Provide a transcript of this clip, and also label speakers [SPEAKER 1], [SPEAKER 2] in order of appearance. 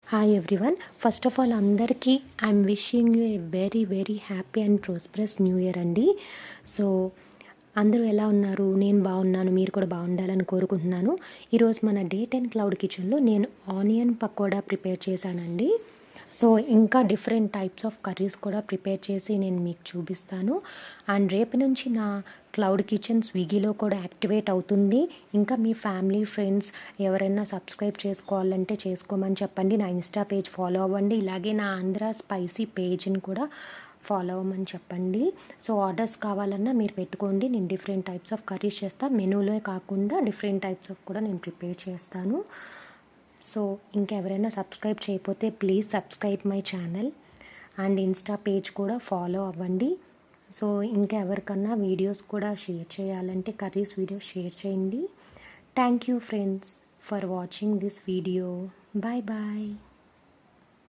[SPEAKER 1] Hi everyone. First of all అందరికీ I'm wishing you a very very happy and prosperous new year అండి. So అందరూ ఎలా ఉన్నారు? నేను బాగున్నాను, మీరు కూడా బాగుండాలని కోరుకుంటున్నాను. ఈరోజు మన డే 10 క్లౌడ్ కిచెన్లో నేను ఆనియన్ పకోడా ప్రిపేర్ చేశానండి. సో ఇంకా డిఫరెంట్ టైప్స్ ఆఫ్ కర్రీస్ కూడా ప్రిపేర్ చేసి నేను మీకు చూపిస్తాను. అండ్ రేపు నుంచి నా క్లౌడ్ కిచెన్ స్విగ్గీలో కూడా యాక్టివేట్ అవుతుంది. ఇంకా మీ ఫ్యామిలీ ఫ్రెండ్స్ ఎవరైనా సబ్స్క్రైబ్ చేసుకోవాలంటే చేసుకోమని చెప్పండి. నా ఇన్స్టా పేజ్ ఫాలో అవ్వండి. ఇలాగే నా ఆంధ్ర స్పైసీ పేజ్ని కూడా ఫాలో అవ్వమని చెప్పండి. సో ఆర్డర్స్ కావాలన్నా మీరు పెట్టుకోండి. నేను డిఫరెంట్ టైప్స్ ఆఫ్ కర్రీస్ చేస్తాను. మెనూలో కాకుండా డిఫరెంట్ టైప్స్ ఆఫ్ కూడా నేను ప్రిపేర్ చేస్తాను. సో ఇంకెవరైనా సబ్స్క్రైబ్ చేయకపోతే please subscribe my channel and insta page కూడా ఫాలో అవ్వండి. సో ఇంకా ఎవరికన్నా వీడియోస్ కూడా షేర్ చేయాలంటే కర్రీస్ వీడియోస్ షేర్ చేయండి. Thank you friends for watching this video. Bye bye.